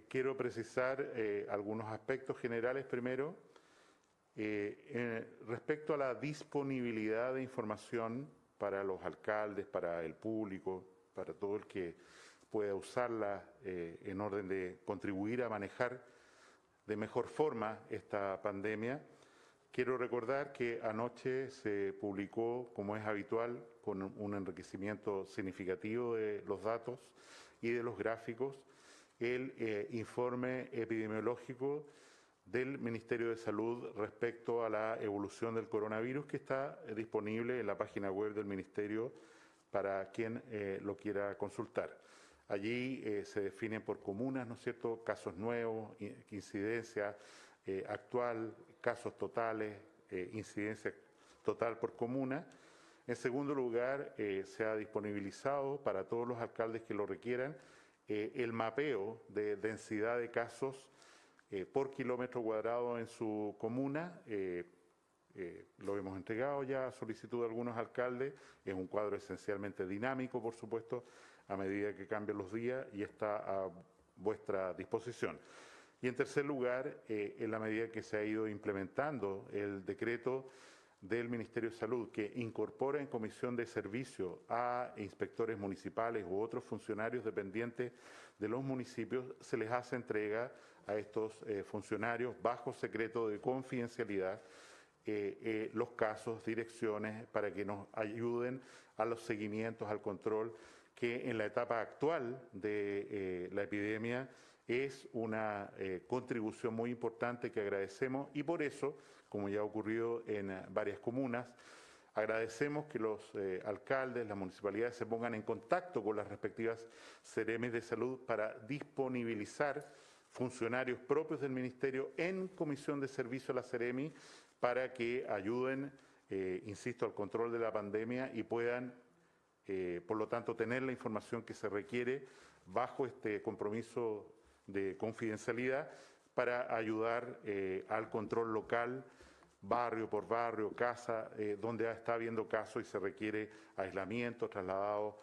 Quiero precisar algunos aspectos generales primero. Respecto a la disponibilidad de información para los alcaldes, para el público, para todo el que pueda usarla en orden de contribuir a manejar de mejor forma esta pandemia, quiero recordar que anoche se publicó, como es habitual, con un enriquecimiento significativo de los datos y de los gráficos, el informe epidemiológico del Ministerio de Salud respecto a la evolución del coronavirus, que está disponible en la página web del Ministerio para quien lo quiera consultar. Allí se definen por comunas, ¿no es cierto?, casos nuevos, incidencia actual, casos totales, incidencia total por comuna. En segundo lugar, se ha disponibilizado para todos los alcaldes que lo requieran el mapeo de densidad de casos por kilómetro cuadrado en su comuna. Lo hemos entregado ya a solicitud de algunos alcaldes. Es un cuadro esencialmente dinámico, por supuesto, a medida que cambian los días, y está a vuestra disposición. Y en tercer lugar, en la medida que se ha ido implementando el decreto del Ministerio de Salud, que incorpora en comisión de servicio a inspectores municipales u otros funcionarios dependientes de los municipios, se les hace entrega a estos funcionarios bajo secreto de confidencialidad los casos, direcciones, para que nos ayuden a los seguimientos, al control, que en la etapa actual de la epidemia es una contribución muy importante que agradecemos, y por eso, como ya ha ocurrido en varias comunas, agradecemos que los alcaldes, las municipalidades se pongan en contacto con las respectivas Ceremis de Salud para disponibilizar funcionarios propios del Ministerio en comisión de servicio a la Ceremi para que ayuden, insisto, al control de la pandemia y puedan, por lo tanto, tener la información que se requiere bajo este compromiso de confidencialidad para ayudar al control local, barrio por barrio, casa, donde está habiendo casos y se requiere aislamiento, traslado,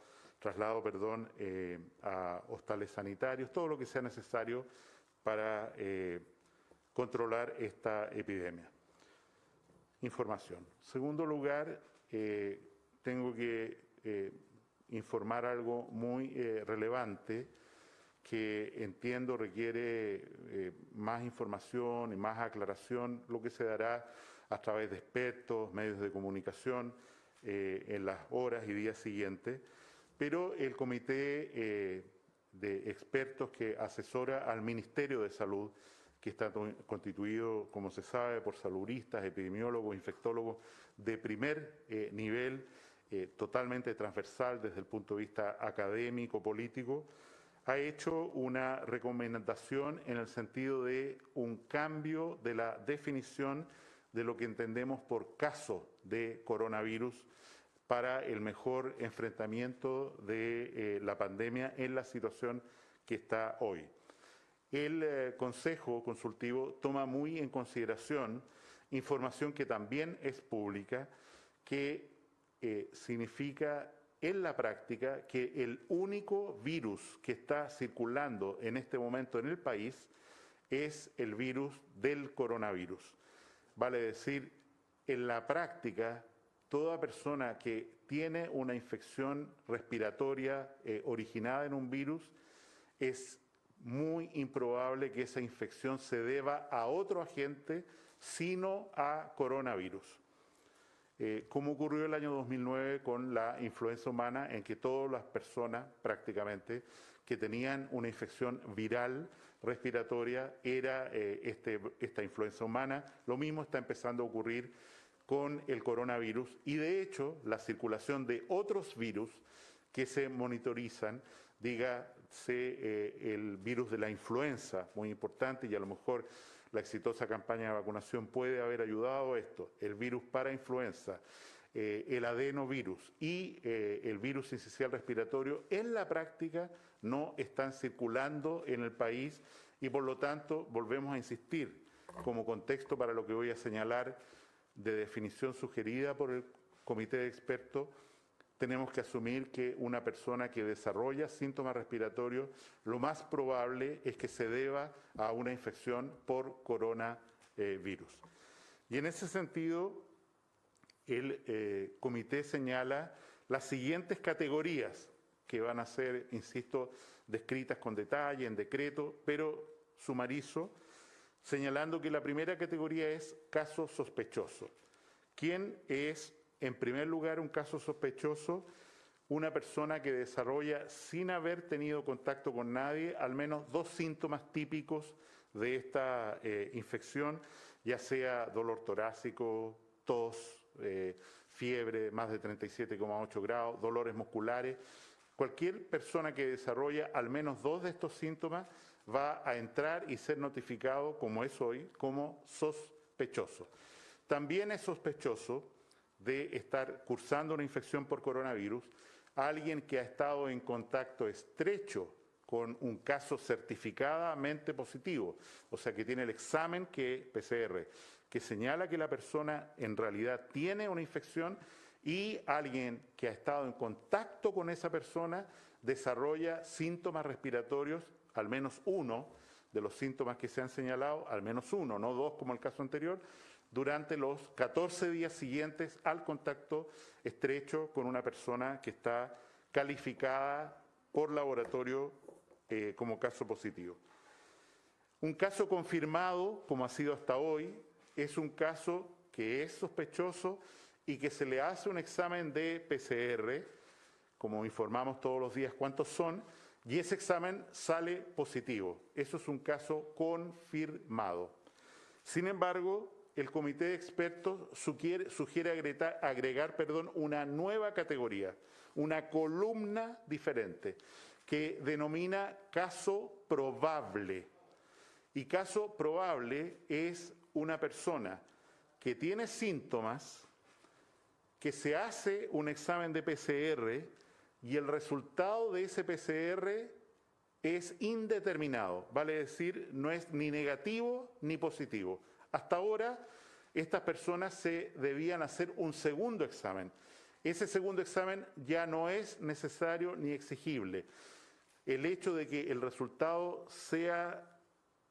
a hostales sanitarios, todo lo que sea necesario para controlar esta epidemia. Información. En segundo lugar, tengo que informar algo muy relevante que entiendo requiere más información y más aclaración, lo que se dará a través de expertos, medios de comunicación en las horas y días siguientes, pero el comité de expertos que asesora al Ministerio de Salud, que está constituido, como se sabe, por saludistas, epidemiólogos, infectólogos de primer nivel, totalmente transversal desde el punto de vista académico, político, ha hecho una recomendación en el sentido de un cambio de la definición de lo que entendemos por caso de coronavirus para el mejor enfrentamiento de la pandemia en la situación que está hoy. El Consejo Consultivo toma muy en consideración información que también es pública, que significa en la práctica que el único virus que está circulando en este momento en el país es el virus del coronavirus. Vale decir, en la práctica, toda persona que tiene una infección respiratoria originada en un virus, es muy improbable que esa infección se deba a otro agente, sino a coronavirus. Como ocurrió el año 2009 con la influenza humana, en que todas las personas prácticamente que tenían una infección viral respiratoria era esta influenza humana. Lo mismo está empezando a ocurrir con el coronavirus, y de hecho la circulación de otros virus que se monitorizan, dígase el virus de la influenza, muy importante, y a lo mejor la exitosa campaña de vacunación puede haber ayudado a esto, el virus para influenza, el adenovirus y el virus sincicial respiratorio, en la práctica no están circulando en el país, y por lo tanto volvemos a insistir como contexto para lo que voy a señalar de definición sugerida por el comité de expertos. tenemos que asumir que una persona que desarrolla síntomas respiratorios, lo más probable es que se deba a una infección por coronavirus. Y en ese sentido, el comité señala las siguientes categorías que van a ser, insisto, descritas con detalle en decreto, pero sumarizo, señalando que la primera categoría es caso sospechoso. ¿Quién es, en primer lugar, un caso sospechoso? Una persona que desarrolla, sin haber tenido contacto con nadie, al menos 2 síntomas típicos de esta infección, ya sea dolor torácico, tos, fiebre más de 37,8 grados, dolores musculares. Cualquier persona que desarrolla al menos 2 de estos síntomas va a entrar y ser notificado, como es hoy, como sospechoso. También es sospechoso de estar cursando una infección por coronavirus alguien que ha estado en contacto estrecho con un caso certificadamente positivo, o sea que tiene el examen PCR, que señala que la persona en realidad tiene una infección, y alguien que ha estado en contacto con esa persona desarrolla síntomas respiratorios, al menos uno de los síntomas que se han señalado, al menos uno, no 2 como el caso anterior, durante los 14 días siguientes al contacto estrecho con una persona que está calificada por laboratorio como caso positivo. Un caso confirmado, como ha sido hasta hoy, es un caso que es sospechoso y que se le hace un examen de PCR, como informamos todos los días cuántos son, y ese examen sale positivo. Eso es un caso confirmado. Sin embargo, el comité de expertos sugiere agregar una nueva categoría, una columna diferente, que denomina caso probable. Y caso probable es una persona que tiene síntomas, que se hace un examen de PCR y el resultado de ese PCR es indeterminado, vale decir, no es ni negativo ni positivo. Hasta ahora, estas personas se debían hacer un segundo examen. Ese segundo examen ya no es necesario ni exigible. El hecho de que el resultado sea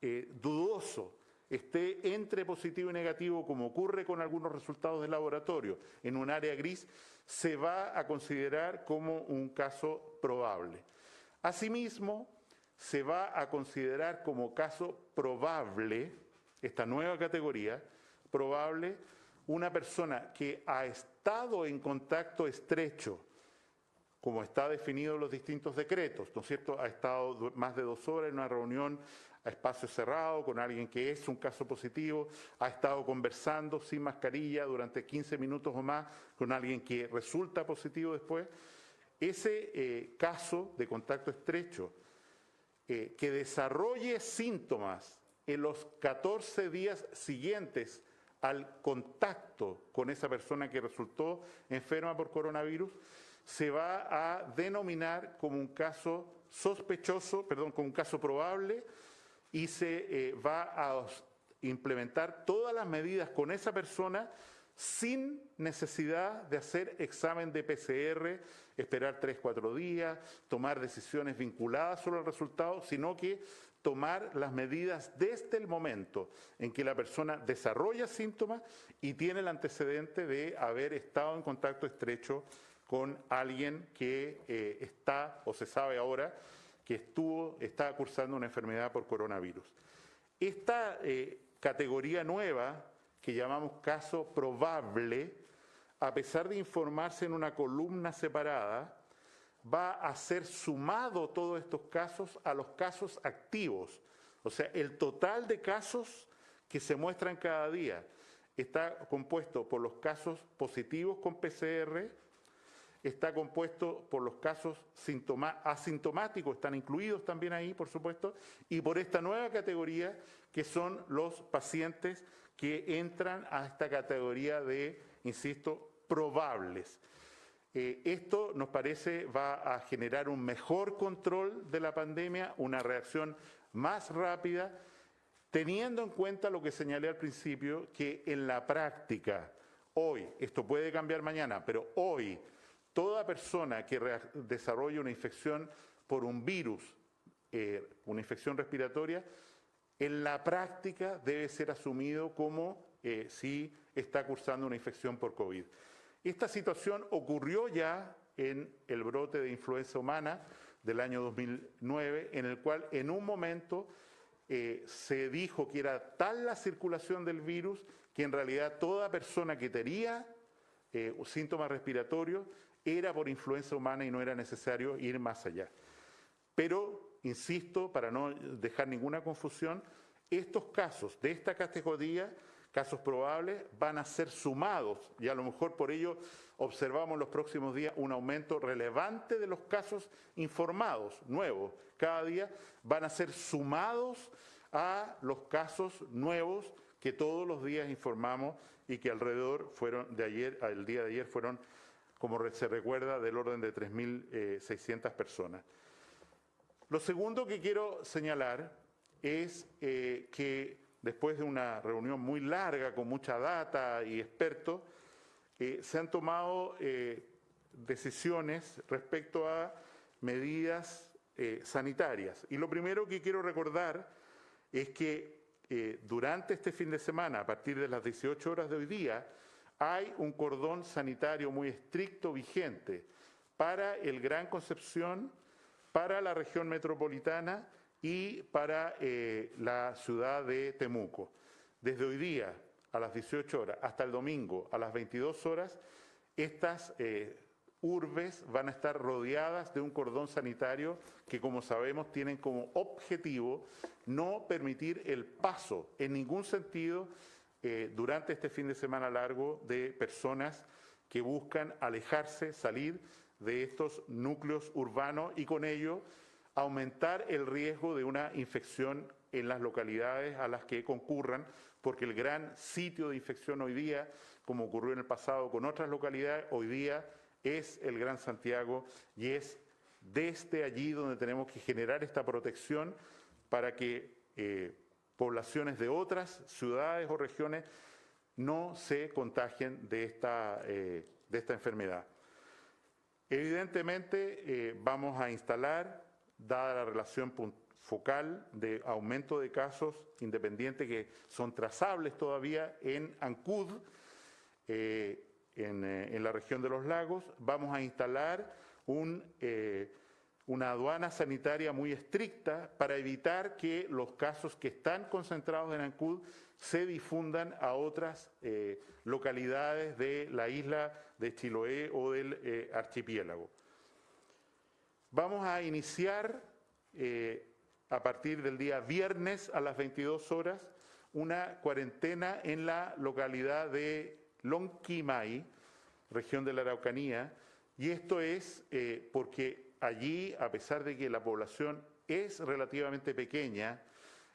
dudoso, esté entre positivo y negativo, como ocurre con algunos resultados de laboratorio, en un área gris, se va a considerar como un caso probable. Asimismo, se va a considerar como caso probable, esta nueva categoría, probable, una persona que ha estado en contacto estrecho, como está definido en los distintos decretos, ¿no es cierto? Ha estado más de 2 horas en una reunión a espacio cerrado con alguien que es un caso positivo, ha estado conversando sin mascarilla durante 15 minutos o más con alguien que resulta positivo después. Ese caso de contacto estrecho que desarrolle síntomas en los 14 días siguientes al contacto con esa persona que resultó enferma por coronavirus, se va a denominar como un caso como un caso probable, y se va a implementar todas las medidas con esa persona sin necesidad de hacer examen de PCR, esperar 3-4 días, tomar decisiones vinculadas sobre el resultado, sino que tomar las medidas desde el momento en que la persona desarrolla síntomas y tiene el antecedente de haber estado en contacto estrecho con alguien que está, o se sabe ahora, que está cursando una enfermedad por coronavirus. Esta categoría nueva, que llamamos caso probable, a pesar de informarse en una columna separada, va a ser sumado todos estos casos a los casos activos. O sea, el total de casos que se muestran cada día está compuesto por los casos positivos con PCR, está compuesto por los casos asintomáticos, están incluidos también ahí, por supuesto, y por esta nueva categoría que son los pacientes que entran a esta categoría de, insisto, probables. Esto nos parece va a generar un mejor control de la pandemia, una reacción más rápida, teniendo en cuenta lo que señalé al principio, que en la práctica, hoy, esto puede cambiar mañana, pero hoy, toda persona que desarrolle una infección por un virus, una infección respiratoria, en la práctica debe ser asumido como si está cursando una infección por COVID. Esta situación ocurrió ya en el brote de influenza humana del año 2009, en el cual en un momento se dijo que era tal la circulación del virus que en realidad toda persona que tenía síntomas respiratorios era por influenza humana y no era necesario ir más allá. Pero, insisto, para no dejar ninguna confusión, estos casos de esta categoría, casos probables, van a ser sumados y a lo mejor por ello observamos en los próximos días un aumento relevante de los casos informados, nuevos. Cada día van a ser sumados a los casos nuevos que todos los días informamos y que alrededor fueron de ayer, al día de ayer fueron, como se recuerda, del orden de 3.600 personas. Lo segundo que quiero señalar es que después de una reunión muy larga con mucha data y expertos, se han tomado decisiones respecto a medidas sanitarias. Y lo primero que quiero recordar es que durante este fin de semana, a partir de las 18 horas de hoy día, hay un cordón sanitario muy estricto vigente para el Gran Concepción, para la región metropolitana y para la ciudad de Temuco. Desde hoy día a las 18 horas hasta el domingo a las 22 horas, estas urbes van a estar rodeadas de un cordón sanitario que, como sabemos, tienen como objetivo no permitir el paso en ningún sentido durante este fin de semana largo de personas que buscan alejarse, salir de estos núcleos urbanos y con ello aumentar el riesgo de una infección en las localidades a las que concurran, porque el gran sitio de infección hoy día, como ocurrió en el pasado con otras localidades, hoy día es el Gran Santiago y es desde allí donde tenemos que generar esta protección para que poblaciones de otras ciudades o regiones no se contagien de esta enfermedad. Evidentemente vamos a instalar, dada la relación focal de aumento de casos independientes que son trazables todavía en Ancud, en la región de los lagos, vamos a instalar una aduana sanitaria muy estricta para evitar que los casos que están concentrados en Ancud se difundan a otras localidades de la isla de Chiloé o del archipiélago. Vamos a iniciar a partir del día viernes a las 22 horas una cuarentena en la localidad de Lonquimay, región de la Araucanía, y esto es porque allí, a pesar de que la población es relativamente pequeña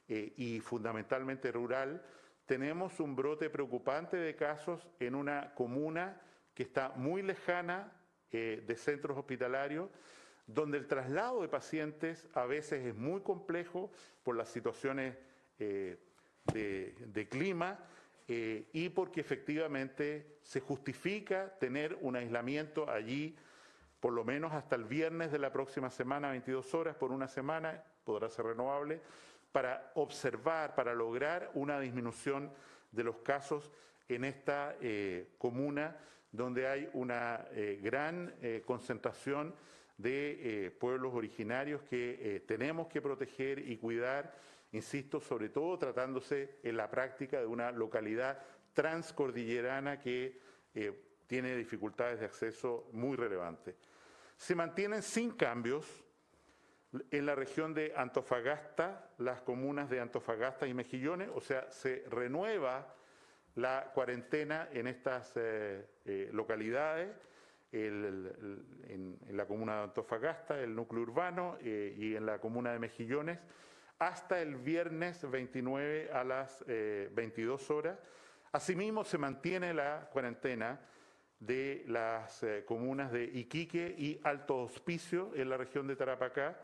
y fundamentalmente rural, tenemos un brote preocupante de casos en una comuna que está muy lejana de centros hospitalarios, donde el traslado de pacientes a veces es muy complejo por las situaciones de clima y porque efectivamente se justifica tener un aislamiento allí por lo menos hasta el viernes de la próxima semana, 22 horas por una semana, podrá ser renovable, para observar, para lograr una disminución de los casos en esta comuna donde hay una gran concentración de pueblos originarios que tenemos que proteger y cuidar, insisto, sobre todo tratándose en la práctica de una localidad transcordillerana que tiene dificultades de acceso muy relevantes. Se mantienen sin cambios en la región de Antofagasta, las comunas de Antofagasta y Mejillones, o sea, se renueva la cuarentena en estas localidades, en la comuna de Antofagasta, el núcleo urbano, y en la comuna de Mejillones, hasta el viernes 29 a las 22 horas. Asimismo, se mantiene la cuarentena de las comunas de Iquique y Alto Hospicio en la región de Tarapacá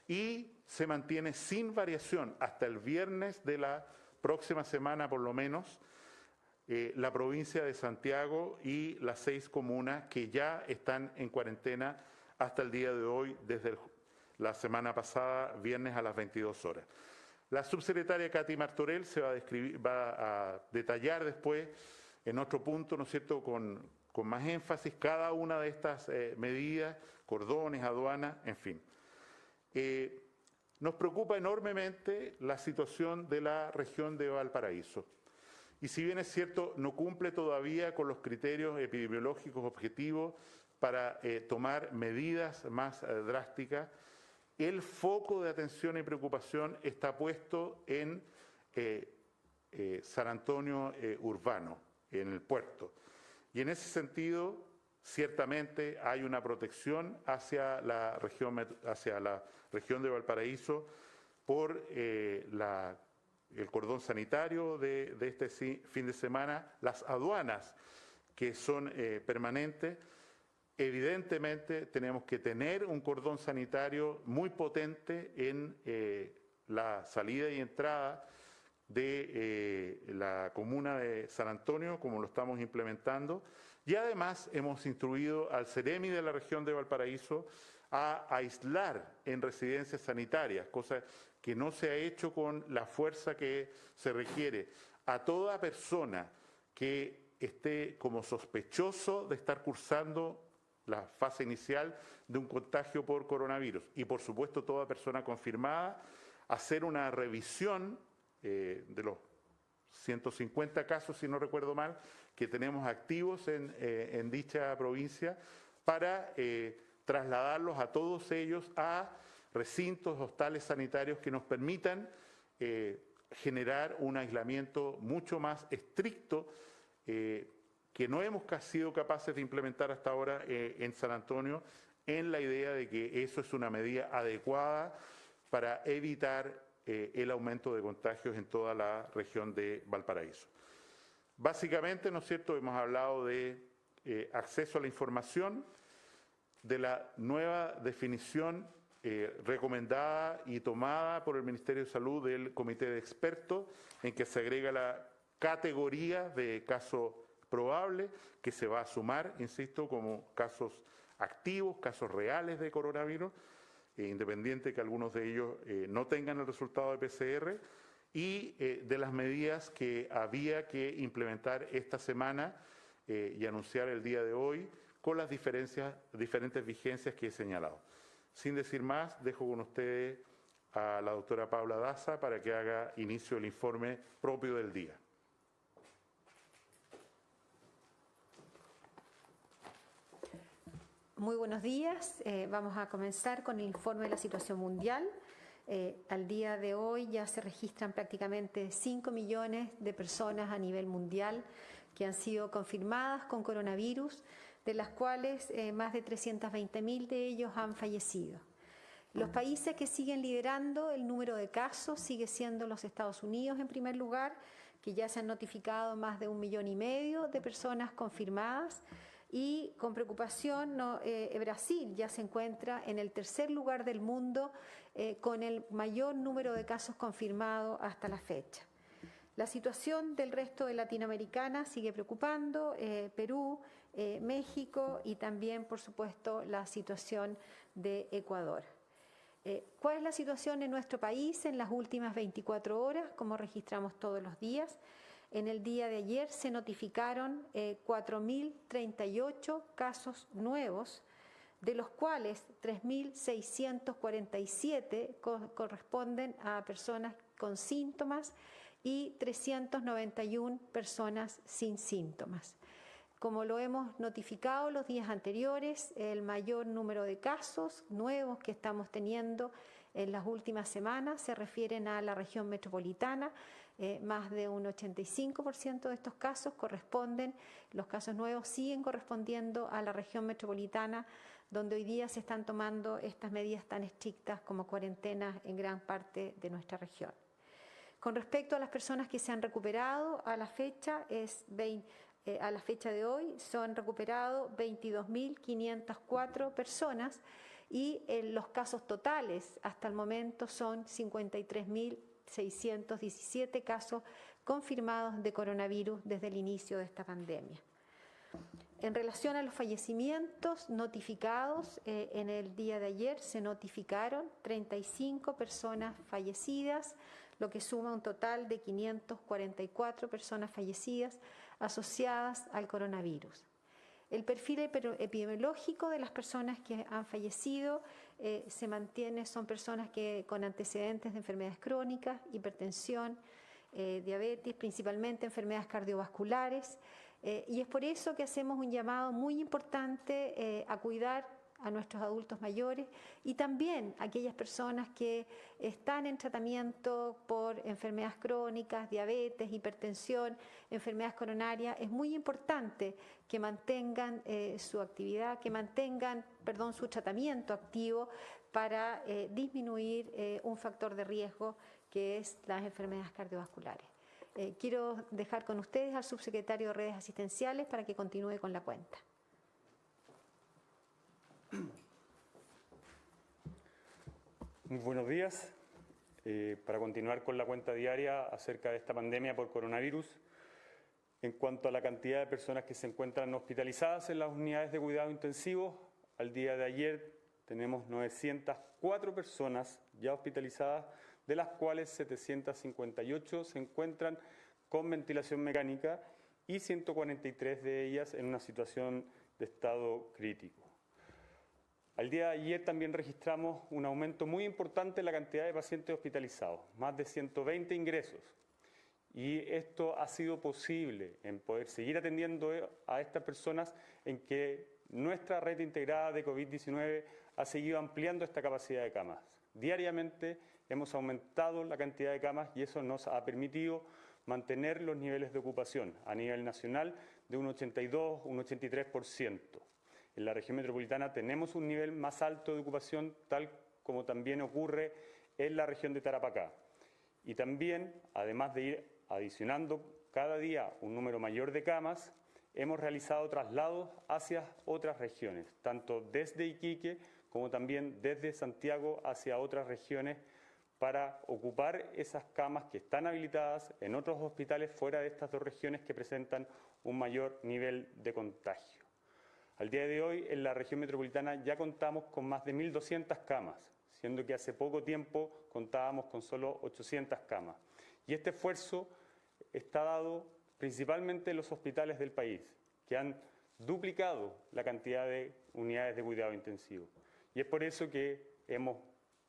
y se mantiene sin variación hasta el viernes de la próxima semana por lo menos la provincia de Santiago y las 6 comunas que ya están en cuarentena hasta el día de hoy, desde la semana pasada, viernes a las 22 horas. La subsecretaria Katy Martorell se va a detallar después en otro punto, ¿no es cierto?, con más énfasis cada una de estas medidas, cordones, aduanas, en fin. Nos preocupa enormemente la situación de la región de Valparaíso. Y si bien es cierto, no cumple todavía con los criterios epidemiológicos objetivos para tomar medidas más drásticas, el foco de atención y preocupación está puesto en San Antonio Urbano, en el puerto. Y en ese sentido, ciertamente hay una protección hacia la región de Valparaíso por el cordón sanitario de este fin de semana, las aduanas que son permanentes. Evidentemente tenemos que tener un cordón sanitario muy potente en la salida y entrada de la comuna de San Antonio, como lo estamos implementando, y además hemos instruido al Ceremi de la región de Valparaíso a aislar en residencias sanitarias, cosa que no se ha hecho con la fuerza que se requiere, a toda persona que esté como sospechoso de estar cursando la fase inicial de un contagio por coronavirus, y por supuesto toda persona confirmada, hacer una revisión de los 150 casos, si no recuerdo mal, que tenemos activos en dicha provincia, para trasladarlos a todos ellos a recintos, hostales sanitarios que nos permitan generar un aislamiento mucho más estricto que no hemos sido capaces de implementar hasta ahora en San Antonio, en la idea de que eso es una medida adecuada para evitar el aumento de contagios en toda la región de Valparaíso. Básicamente, ¿no es cierto?, hemos hablado de acceso a la información, de la nueva definición recomendada y tomada por el Ministerio de Salud del Comité de Expertos, en que se agrega la categoría de caso probable, que se va a sumar, insisto, como casos activos, casos reales de coronavirus, independiente que algunos de ellos no tengan el resultado de PCR, y de las medidas que había que implementar esta semana y anunciar el día de hoy, con las diferentes vigencias que he señalado. Sin decir más, dejo con ustedes a la doctora Paula Daza para que haga inicio el informe propio del día. Muy buenos días. Vamos a comenzar con el informe de la situación mundial. Al día de hoy ya se registran prácticamente 5 millones de personas a nivel mundial que han sido confirmadas con coronavirus, de las cuales más de 320.000 de ellos han fallecido. Los países que siguen liderando el número de casos sigue siendo los Estados Unidos en primer lugar, que ya se han notificado más de 1,5 millones de personas confirmadas. Y con preocupación, Brasil ya se encuentra en el tercer lugar del mundo con el mayor número de casos confirmados hasta la fecha. La situación del resto de Latinoamérica sigue preocupando, Perú, México y también, por supuesto, la situación de Ecuador. ¿Cuál es la situación en nuestro país en las últimas 24 horas? Como registramos todos los días. En el día de ayer se notificaron 4.038 casos nuevos, de los cuales 3.647 corresponden a personas con síntomas y 391 personas sin síntomas. Como lo hemos notificado los días anteriores, el mayor número de casos nuevos que estamos teniendo en las últimas semanas se refieren a la región metropolitana. Más de un 85% de estos casos los casos nuevos siguen correspondiendo a la región metropolitana, donde hoy día se están tomando estas medidas tan estrictas como cuarentenas en gran parte de nuestra región. Con respecto a las personas que se han recuperado, a la fecha de hoy son recuperados 22.504 personas y los casos totales hasta el momento son 53.000 617 casos confirmados de coronavirus desde el inicio de esta pandemia. En relación a los fallecimientos notificados, en el día de ayer se notificaron 35 personas fallecidas, lo que suma un total de 544 personas fallecidas asociadas al coronavirus. El perfil epidemiológico de las personas que han fallecido se mantiene, son personas con antecedentes de enfermedades crónicas, hipertensión, diabetes, principalmente enfermedades cardiovasculares, y es por eso que hacemos un llamado muy importante a cuidar a nuestros adultos mayores y también a aquellas personas que están en tratamiento por enfermedades crónicas, diabetes, hipertensión, enfermedades coronarias. Es muy importante que mantengan su actividad, que mantengan, su tratamiento activo para disminuir un factor de riesgo que es las enfermedades cardiovasculares. Quiero dejar con ustedes al subsecretario de Redes Asistenciales para que continúe con la cuenta. Muy buenos días. Para continuar con la cuenta diaria acerca de esta pandemia por coronavirus, en cuanto a la cantidad de personas que se encuentran hospitalizadas en las unidades de cuidado intensivo, al día de ayer tenemos 904 personas ya hospitalizadas, de las cuales 758 se encuentran con ventilación mecánica y 143 de ellas en una situación de estado crítico. Al día de ayer también registramos un aumento muy importante en la cantidad de pacientes hospitalizados, más de 120 ingresos. Y esto ha sido posible en poder seguir atendiendo a estas personas, en que nuestra red integrada de COVID-19 ha seguido ampliando esta capacidad de camas. Diariamente hemos aumentado la cantidad de camas y eso nos ha permitido mantener los niveles de ocupación a nivel nacional de un 82, un 83%. En la región metropolitana tenemos un nivel más alto de ocupación, tal como también ocurre en la región de Tarapacá. Y también, además de ir adicionando cada día un número mayor de camas, hemos realizado traslados hacia otras regiones, tanto desde Iquique como también desde Santiago hacia otras regiones, para ocupar esas camas que están habilitadas en otros hospitales fuera de estas dos regiones que presentan un mayor nivel de contagio. Al día de hoy, en la región metropolitana ya contamos con más de 1.200 camas, siendo que hace poco tiempo contábamos con solo 800 camas. Y este esfuerzo está dado principalmente en los hospitales del país, que han duplicado la cantidad de unidades de cuidado intensivo. Y es por eso que hemos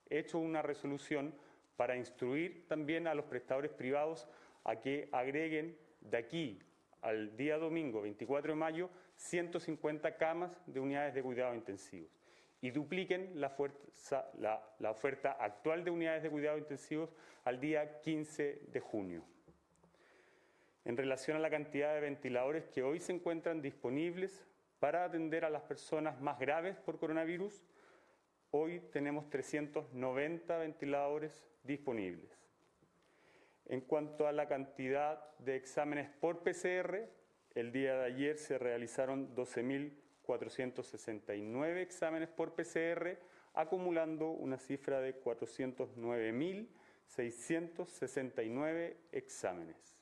hecho una resolución para instruir también a los prestadores privados a que agreguen de aquí al día domingo 24 de mayo 150 camas de unidades de cuidado intensivos y dupliquen la oferta actual de unidades de cuidado intensivos al día 15 de junio. En relación a la cantidad de ventiladores que hoy se encuentran disponibles para atender a las personas más graves por coronavirus, hoy tenemos 390 ventiladores disponibles. En cuanto a la cantidad de exámenes por PCR, el día de ayer se realizaron 12.469 exámenes por PCR, acumulando una cifra de 409.669 exámenes.